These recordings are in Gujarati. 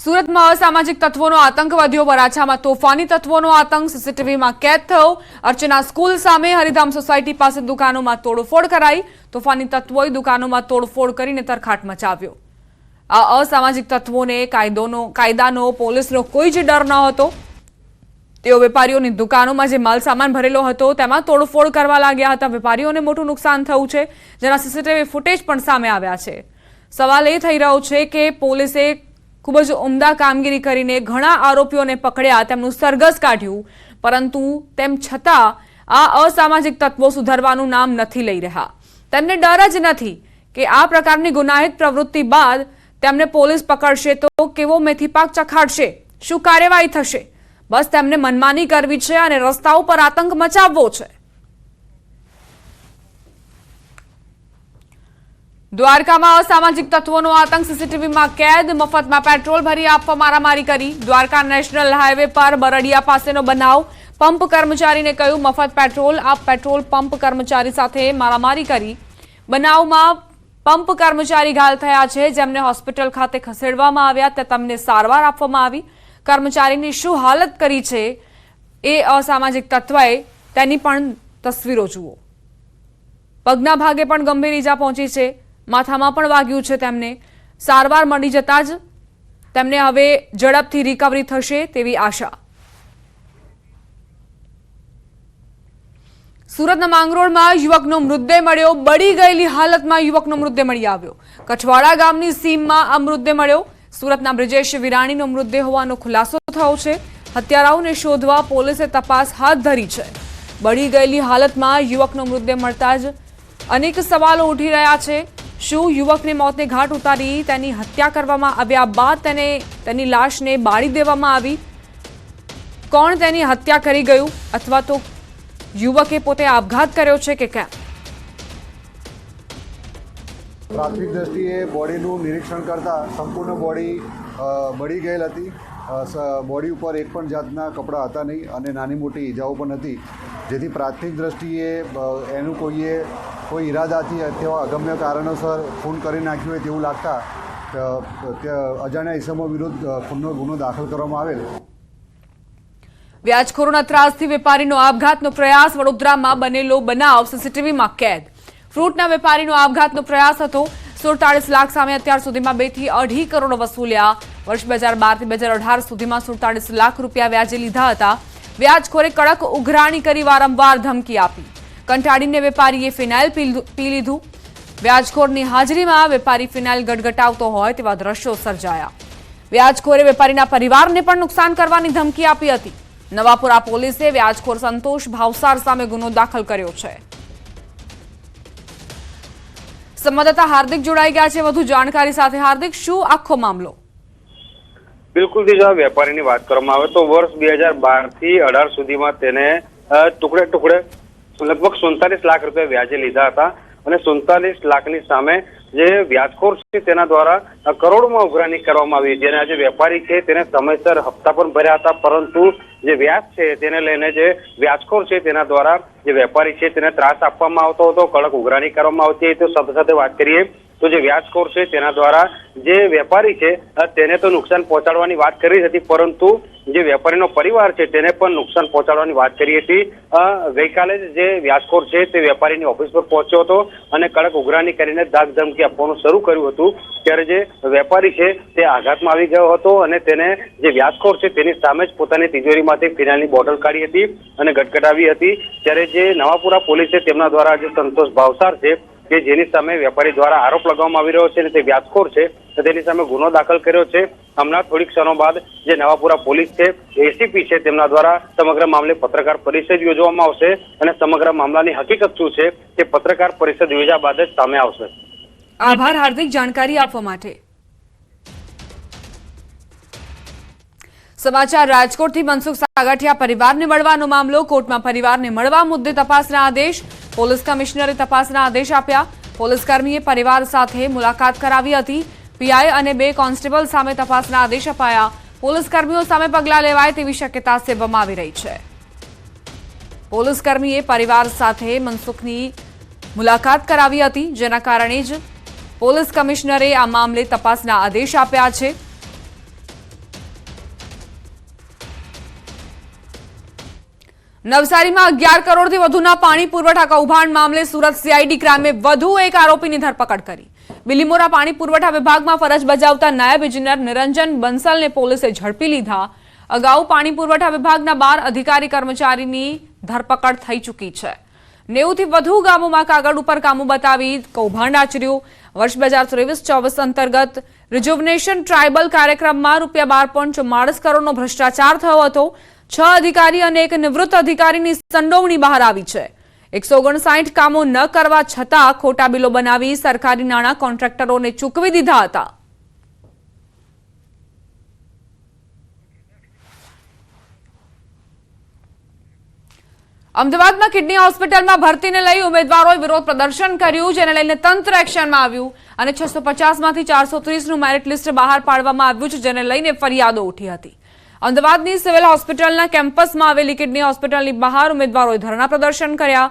સુરતમાં અસામાજિક તત્વોનો આતંક વધ્યો। વરાછામાં તોફાની તત્વોનો આતંક સીસીટીવીમાં કેદ થયો। અર્ચના સ્કૂલ સામે હરિધામ સોસાયટી પાસે દુકાનોમાં તોડફોડ કરાઈ। તોફાની તત્વોએ દુકાનોમાં તોડફોડ કરીને તરખાટ મચાવ્યો। આ અસામાજિક તત્વોને કાયદાનો પોલીસનો કોઈ જ ડર ન હતો। તેઓ વેપારીઓની દુકાનોમાં જે માલ સામાન ભરેલો હતો તેમાં તોડફોડ કરવા લાગ્યા હતા। વેપારીઓને મોટું નુકસાન થયું છે, જેના સીસીટીવી ફૂટેજ પણ સામે આવ્યા છે। સવાલ એ થઈ રહ્યો છે કે પોલીસે ખૂબ જ ઉમદા કામગીરી કરીને ઘણા આરોપીઓને પકડ્યા, તેમનું સરઘસ કાઢ્યું, પરંતુ તેમ છતાં આ અસામાજિક તત્વો સુધરવાનું નામ નથી લઈ રહ્યા। તેમને ડર જ નથી કે આ પ્રકારની ગુનાહિત પ્રવૃત્તિ બાદ તેમને પોલીસ પકડશે તો કેવો મેથીપાક ચખાડશે, શું કાર્યવાહી થશે। બસ તેમને મનમાની કરવી છે અને રસ્તાઓ પર આતંક મચાવવો છે। દ્વારકામાં અસામાજિક તત્વોનો આતંક સીસીટીવીમાં કેદ। મફતમાં પેટ્રોલ ભરી આપવા મારામારી કરી। દ્વારકા નેશનલ હાઈવે પર બરડિયા પાસેનો બનાવ। પંપ કર્મચારીને કહ્યું મફત પેટ્રોલ આપ। પેટ્રોલ પંપ કર્મચારી સાથે મારામારી કરી। બનાવમાં પંપ કર્મચારી ઘાયલ થયા છે, જેમને હોસ્પિટલ ખાતે ખસેડવામાં આવ્યા, તે તેમને સારવાર આપવામાં આવી। કર્મચારીની શું હાલત કરી છે એ અસામાજિક તત્વએ તેની પણ તસવીરો જુઓ। પગના ભાગે પણ ગંભીર ઈજા પહોંચી છે, માથામાં પણ વાગ્યું છે તેમને। સારવાર મળી જતા જ તેમને હવે ઝડપથી રિકવરી થશે તેવી આશા। સુરતના માંગરોળમાં યુવકનો મૃતદેહ મળ્યો। બળી ગયેલી હાલતમાં યુવકનો મૃતદેહ મળી આવ્યો। કઠવાડા ગામની સીમમાં આ મૃતદેહ મળ્યો। સુરતના બ્રિજેશ વિરાણીનો મૃતદેહ હોવાનો ખુલાસો થયો છે। હત્યારાઓને શોધવા પોલીસે તપાસ હાથ ધરી છે। બળી ગયેલી હાલતમાં યુવકનો મૃતદેહ મળતા જ અનેક સવાલો ઉઠી રહ્યા છે। શું યુવકને મોતને ઘાટ ઉતારી તેની હત્યા કરવામાં આવ્યા બાદ તેની લાશને બાળી દેવામાં આવી? કોણ તેની હત્યા કરી ગયું, અથવા તો યુવકે પોતે આપઘાત કર્યો છે કે કેમ? પ્રાથમિક દ્રષ્ટિએ બોડીનું નિરીક્ષણ કરતા સંપૂર્ણ બોડી બળી ગયેલ હતી। બોડી ઉપર એક પણ જાતના કપડાં હતા નહીં અને નાની મોટી ઈજાઓ પણ હતી, જેથી પ્રાથમિક દ્રષ્ટિએ એનું કોઈ ઈરાદાથી અથવા અગમ્ય કારણોસર ખૂન કરી નાખ્યું હોય તેવું લાગતા અજાણ્યા ઇસમો વિરુદ્ધ ખૂનનો ગુનો દાખલ કરવામાં આવેલ। વ્યાજખોરોના ત્રાસથી વેપારીનો આપઘાતનો પ્રયાસ। વડોદરામાં બનેલો બનાવ સીસીટીવીમાં કેદ। ફ્રૂટના વેપારીનો આપઘાતનો પ્રયાસ હતો। 47 લાખ સામે અત્યાર સુધીમાં 2 થી 2.5 કરોડ વસૂલ્યા। વર્ષ 2012 થી 2018 સુધીમાં 47 લાખ રૂપિયા વ્યાજે લીધા હતા। વ્યાજખોરે કડક ઉઘરાણી કરી વારંવાર ધમકી આપી। કંટાળીને વેપારીએ ફિનાઇલ પી લીધું। વ્યાજખોરની હાજરીમાં વેપારી ફિનાઇલ ગટગટાવતો હોય તેવા દ્રશ્યો સર્જાયા। વ્યાજખોરે વેપારીના પરિવારને પણ નુકસાન કરવાની ધમકી આપી હતી। નવાપુરા પોલીસે વ્યાજખોર સંતોષ ભાવસાર સામે ગુનો દાખલ કર્યો છે। સંવાદદાતા હાર્દિક જોડાઈ ગયા છે વધુ જાણકારી સાથે। હાર્દિક, શું આખો મામલો? બિલકુલ, જો વેપારીની વાત કરવામાં આવે તો વર્ષ 2012 થી 2018 સુધીમાં તેને ટુકડે ટુકડે લગભગ 47 લાખ રૂપિયા વ્યાજે લીધા હતા અને 47 લાખની સામે જે વ્યાજખોર છે તેના દ્વારા કરોડોમાં ઉઘરાણી કરવામાં આવી। જેને આજે વેપારી છે તેને સમયસર હપ્તા પણ ભર્યા હતા, પરંતુ જે વ્યાજ છે તેને લઈને જે વ્યાજખોર છે તેના દ્વારા જે વેપારી છે તેને ત્રાસ આપવામાં આવતો હતો, કડક ઉઘરાણી કરવામાં આવતી હતી। તો સાથે સાથે વાત કરીએ તો જે વ્યાજખોર છે તેના દ્વારા જે વેપારી છે તેને તો નુકસાન પહોંચાડવાની વાત કરી હતી, પરંતુ જે વેપારીનો પરિવાર છે તેને પણ નુકસાન પહોંચાડવાની વાત કરી હતી। ગઈકાલે જે વ્યાજખોર છે તે વેપારીની ઓફિસ પર પહોંચ્યો હતો અને કડક ઉઘરાણી કરીને ધાક ધમકી આપવાનું શરૂ કર્યું હતું। ત્યારે જે વેપારી છે તે આઘાતમાં આવી ગયો હતો અને તેને જે વ્યાજખોર છે તેની સામે જ પોતાની તિજોરીમાંથી ફિનાઇલની બોટલ કાઢી હતી અને ગટગટાવી હતી। ત્યારે જે નવાપુરા પોલીસે તેમના દ્વારા જે સંતોષ ભાવસાર છે કે જેની સામે વેપારી દ્વારા આરોપ લગાવવામાં આવી રહ્યો છે અને તે વ્યાજખોર છે તેની સામે ગુનો દાખલ કર્યો છે। હમણાં થોડીક ક્ષણો બાદ જે નવાપુરા પોલીસ છે, એસીપી છે, તેમના દ્વારા સમગ્ર મામલે પત્રકાર પરિષદ યોજવામાં આવશે અને સમગ્ર મામલાની હકીકત શું છે તે પત્રકાર પરિષદ યોજ્યા બાદ જ સામે આવશે। આભાર હાર્દિક, જાણકારી આપવા માટે। સમાચાર રાજકોટથી। મનસુખ સાગઠિયા પરિવારને મળવાનો મામલો। કોર્ટમાં પરિવારને મળવા મુદ્દે તપાસના આદેશ। પોલીસ કમિશનરે તપાસના આદેશ આપ્યા। પોલીસકર્મીએ પરિવાર સાથે મુલાકાત કરાવી હતી। પીઆઈ અને 2 કોન્સ્ટેબલ સામે તપાસના આદેશ અપાયા। પોલીસકર્મીઓ સામે પગલાં લેવાય તેવી શક્યતા સેવવામાં આવી રહી છે। પોલીસકર્મીએ પરિવાર સાથે મનસુખની મુલાકાત કરાવી હતી, જેના કારણે જ પોલીસ કમિશનરે આ મામલે તપાસના આદેશ આપ્યા છે। નવસારીમાં 11 કરોડથી વધુના પાણી પુરવઠા કૌભાંડ મામલે સુરત સીઆઈડી ક્રાઇમે વધુ એક આરોપીની ધરપકડ કરી. બિલીમોરા પાણી પુરવઠા વિભાગમાં ફરજ બજાવતા નાયબ ઇજનેર નિરંજન બંસલને પોલીસે ઝડપી લીધા. અગાઉ પાણી પુરવઠા વિભાગના 12 અધિકારી કર્મચારીની ધરપકડ થઈ ચૂકી છે. 90 થી વધુ ગામોમાં કાગળ ઉપર કામો બતાવી કૌભાંડ આચર્યું. વર્ષ 2023-24 અંતર્ગત રિજુવનેશન ટ્રાયબલ કાર્યક્રમમાં ₹12.44 કરોડનો ભ્રષ્ટાચાર થયો હતો. 6 અધિકારી અને એક નિવૃત્ત અધિકારીની સંડોવણી બહાર આવી છે. 159 કામો ન કરવા છતાં ખોટા બિલો બનાવી સરકારી નાણાં કોન્ટ્રાક્ટરોને ચૂકવી દીધા હતા. અમદાવાદમાં કિડની હોસ્પિટલમાં ભરતીને લઈ ઉમેદવારોએ વિરોધ પ્રદર્શન કર્યું, જેને લઈને તંત્ર એક્શનમાં આવ્યું અને 650માંથી 430નું મેરિટ લિસ્ટ બહાર પાડવામાં આવ્યું છે, જેને લઈને ફરિયાદો ઉઠી હતી. અમદાવાદની સિવિલ હોસ્પિટલના કેમ્પસમાં આવેલી કિડની હોસ્પિટલની બહાર ઉમેદવારોએ ધરણા પ્રદર્શન કર્યા.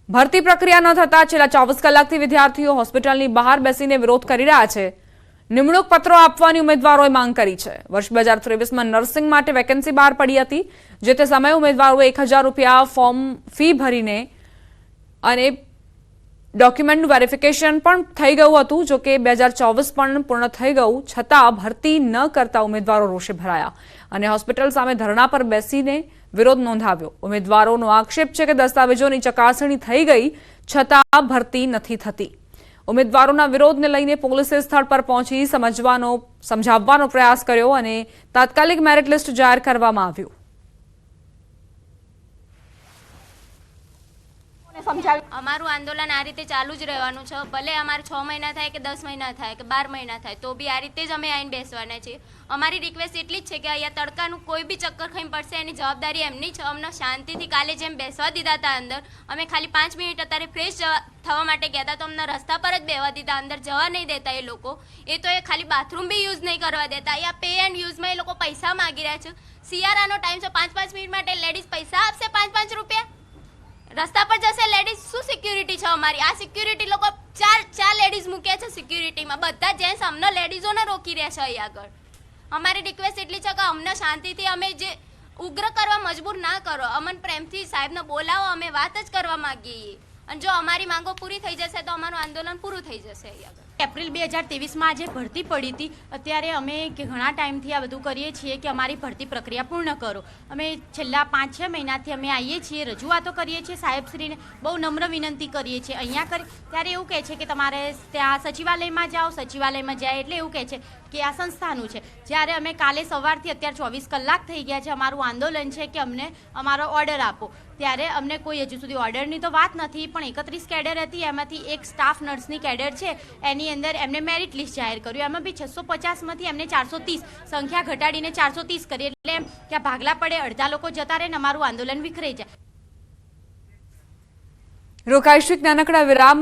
ભરતી પ્રક્રિયા ન થતા છેલ્લા 24 કલાકથી વિદ્યાર્થીઓ હોસ્પિટલની બહાર બેસીને વિરોધ કરી રહ્યા છે. નિમણૂક પત્રો આપવાની ઉમેદવારોએ માંગ કરી છે. વર્ષ 2023માં નર્સિંગ માટે વેકેન્સી બહાર પડી હતી, જે તે સમયે ઉમેદવારોએ ₹1000 ફોર્મ ફી ભરીને અને ડોક્યુમેન્ટનું વેરિફિકેશન પણ થઈ ગયું હતું. જો કે 2024 પણ પૂર્ણ થઈ ગયું છતાં ભરતી ન કરતા ઉમેદવારો રોષે ભરાયા અને હોસ્પિટલ સામે ધરણા પર બેસીને વિરોધ નોંધાવ્યો. ઉમેદવારોનો આક્ષેપ છે કે દસ્તાવેજોની ચકાસણી થઈ ગઈ છતાં ભરતી નથી થતી. ઉમેદવારોના વિરોધને લઈને પોલીસે સ્થળ પર પહોંચી સમજાવવાનો પ્રયાસ કર્યો અને તાત્કાલિક મેરિટ લિસ્ટ જાહેર કરવામાં આવ્યું. અમારું આંદોલન આ રીતે ચાલુ જ રહેવાનું છે. ભલે અમારે 6 મહિના થાય કે 10 મહિના થાય કે 12 મહિના થાય તો બી આ રીતે જ અમે આવીને બેસવાના છીએ. અમારી રિક્વેસ્ટ એટલી જ છે કે અહીંયા તડકાનું કોઈ બી ચક્કર ખાઈ પડશે એની જવાબદારી એમની છે. અમને શાંતિથી કાલે જેમ બેસવા દીધા હતા અંદર, અમે ખાલી 5 મિનિટ અત્યારે ફ્રેશ થવા માટે ગયા હતા તો અમને રસ્તા પર જ બેસવા દીધા, અંદર જવા નહીં દેતા એ લોકો. એ તો એ ખાલી બાથરૂમ બી યુઝ નહીં કરવા દેતા. અહીંયા પે એન્ડ યુઝમાં એ લોકો પૈસા માગી રહ્યા છે. શિયાળાનો ટાઈમ છે, 5-5 મિનિટ માટે લેડીઝ પૈસા આપશે ₹5-5. રસ્તા પર જશે લેડીઝ. શું સિક્યુરિટી છે અમારી? આ સિક્યુરિટી લોકો ચાર લેડીઝ મૂકે છે સિક્યુરિટીમાં. બધા જેન્ટ્સ અમને લેડીઝોને રોકી રહ્યા છે અહીં આગળ. અમારી રિક્વેસ્ટ એટલી છે કે અમને શાંતિથી અમે જે ઉગ્ર કરવા મજબૂર ના કરો. અમને પ્રેમથી સાહેબને બોલાવો, અમે વાત જ કરવા માંગીએ. અને જો અમારી માંગો પૂરી થઈ જશે તો અમારું આંદોલન પૂરું થઈ જશે અહીં આગળ. એપ્રિલ 2023માં આજે ભરતી પડી હતી. અત્યારે અમે ઘણા ટાઈમથી આ બધું કરીએ છીએ કે અમારી ભરતી પ્રક્રિયા પૂર્ણ કરો. અમે છેલ્લા 5-6 મહિનાથી અમે આવીએ છીએ, રજૂઆતો કરીએ છીએ, સાહેબશ્રીને બહુ નમ્ર વિનંતી કરીએ છીએ. અહીંયા કરી ત્યારે એવું કહે છે કે તમારે ત્યાં સચિવાલયમાં જાઓ, સચિવાલયમાં જાય એટલે એવું કહે છે કે આ સંસ્થાનું છે. જ્યારે અમે કાલે સવારથી અત્યારે 24 કલાક થઈ ગયા છે, અમારું આંદોલન છે કે અમને અમારો ઓર્ડર આપો. ત્યારે અમને કોઈ હજુ સુધી ઓર્ડરની તો વાત નથી, પણ 31 કેડર હતી, એમાંથી એક સ્ટાફ નર્સની કેડર છે, એની અંદર એમને મેરિટ લિસ્ટ જાહેર કર્યું. એમાં બી 650માંથી એમને 430 સંખ્યા ઘટાડીને 430 કરી. એટલે એમ કે ભાગલા પડે, અડધા લોકો જતા રહે ને અમારું આંદોલન વિખરાઈ જાય. રોકાઈશું એક નાનકડા વિરામ.